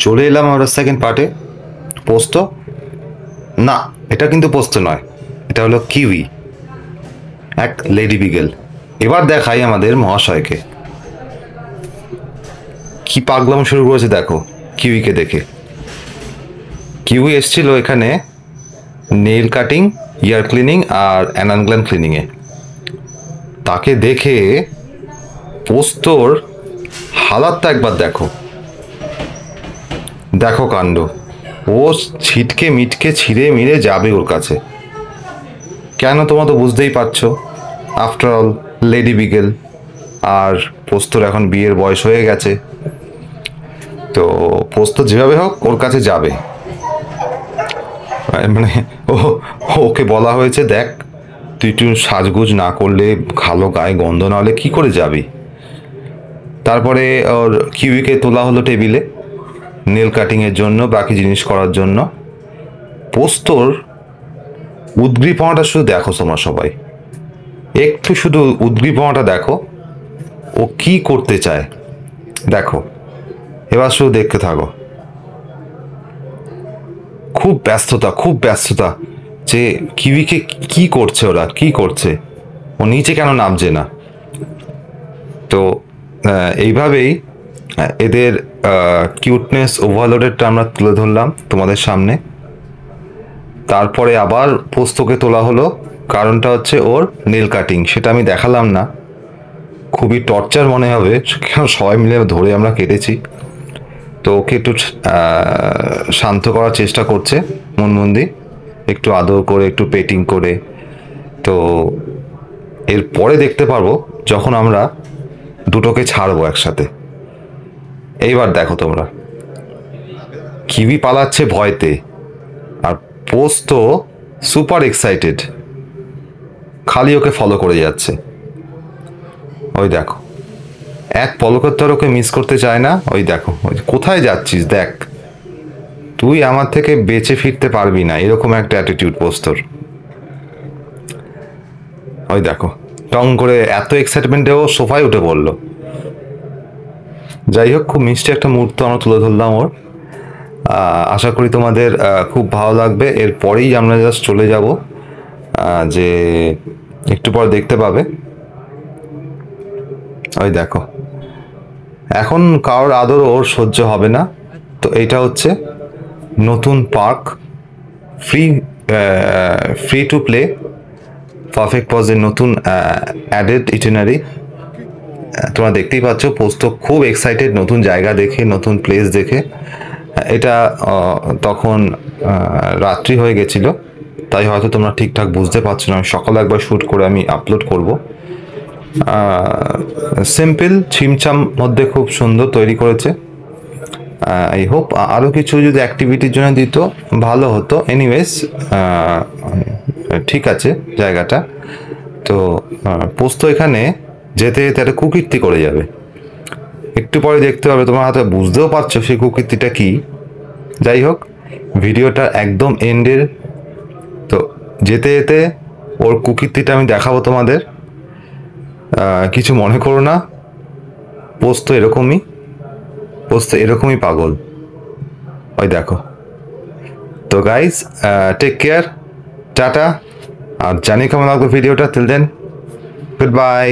চলে এলাম আমরা সেকেন্ড পার্টে। পোস্ত না, এটা কিন্তু পোস্ত নয়, এটা হলো কিউই, এক লেডি বিগেল। এবার দেখাই আমাদের মহাশয়কে কি পাগলাম শুরু করেছে দেখো কিউইকে দেখে। কিউই এসছিল এখানে নেইল কাটিং, ইয়ার ক্লিনিং আর অ্যানাল ক্লিনিংয়ে। তাকে দেখে পোস্তর হালাতটা একবার দেখো, দেখো কাণ্ড। ও ছিটকে মিটকে ছিঁড়ে মিড়ে যাবে ওর কাছে। কেন তোমরা তো বুঝতেই পারছো, আফটার অল লেডি বিগেল, আর পোস্তর এখন বিয়ের বয়স হয়ে গেছে। তো পোস্ত যেভাবে হোক ওর কাছে যাবে। মানে ওকে বলা হয়েছে দেখ তুই একটু সাজগুজ না করলে, ভালো গায়ে গন্ধ না হলে কি করে যাবি। তারপরে ওর কিউইকে তোলা হলো টেবিলে নেল কাটিংয়ের জন্য, বাকি জিনিস করার জন্য। পোস্তর উদ্গ্রীবনাটা শুধু দেখো তোমরা সবাই, একটু শুধু উদ্গ্রীবনাটা দেখো, ও কি করতে চায় দেখো। এবার শুধু দেখতে থাকো। খুব ব্যস্ততা, খুব ব্যস্ততা, যে কিউইকে কি করছে, ওরা কি করছে, ও নিচে কেন নামছে না। তো এইভাবেই এদের কিউটনেস ওভারলোডেডটা আমরা তুলে ধরলাম তোমাদের সামনে। তারপরে আবার পোস্তকে তোলা হলো, কারণটা হচ্ছে ওর নেল কাটিং। সেটা আমি দেখালাম না, খুবই টর্চার মনে হবে, কেন সবাই মিলে ধরে আমরা কেটেছি। তো ওকে একটু শান্ত করার চেষ্টা করছে মনমন্দি, একটু আদর করে, একটু পেটিং করে। তো এরপরে দেখতে পারবো যখন আমরা দুটোকে ছাড়বো একসাথে। এইবার দেখো তোমরা, কিউই পালাচ্ছে ভয়তে, আর পোস্ত সুপার এক্সাইটেড, খালি ওকে ফলো করে যাচ্ছে। ওই দেখো, এক পলকত্তর ওকে মিস করতে চায় না। ওই দেখো, ওই কোথায় যাচ্ছিস দেখ, তুই আমার থেকে বেঁচে ফিরতে পারবি না, এরকম একটা অ্যাটিটিউড পোস্তর। ওই দেখো, টং করে এত এক্সাইটমেন্টেও সোফায় উঠে পড়লো। যাই হোক, খুব মিষ্টি একটা মুহূর্ত আমরা তুলে ধরলাম ওর। আশা করি তোমাদের খুব ভালো লাগবে। এরপরেই আমরা জাস্ট চলে যাব, যে একটু পর দেখতে পাবে। ওই দেখো, এখন কারোর আদর ওর সহ্য হবে না। তো এইটা হচ্ছে নতুন park, free to play perfect পজের নতুন অ্যাডেড ইটিনারি। তোমরা দেখতেই পাচ্ছ পোস্ত খুব এক্সাইটেড নতুন জায়গা দেখে, নতুন প্লেস দেখে। এটা তখন রাত্রি হয়ে গেছিল, তাই হয়তো তোমরা ঠিকঠাক বুঝতে পারছো না। আমি সকালে একবার শ্যুট করে আমি আপলোড করব। সিম্পল ছিমছাম মধ্যে খুব সুন্দর তৈরি করেছে। আই হোপ আরও কিছু যদি অ্যাক্টিভিটির জন্য দিত ভালো হতো। এনিওয়েজ ঠিক আছে জায়গাটা। তো পোস্ত এখানে যেতে যেতে একটা কুকীর্তি করে যাবে, একটু পরে দেখতে পাবে। তোমার হয়তো বুঝতেও পারছো সেই কুকীর্তিটা কি। যাই হোক, ভিডিওটা একদম এন্ডের। তো যেতে যেতে ওর কুকীর্তিটা আমি দেখাবো তোমাদের, কিছু মনে করো না। পোস্ত এরকমই পাগল। ওই দেখো। তো গাইজ, টেক কেয়ার, টাটা। আর জানি কেমন লাগবে ভিডিওটা। Till then, good bye.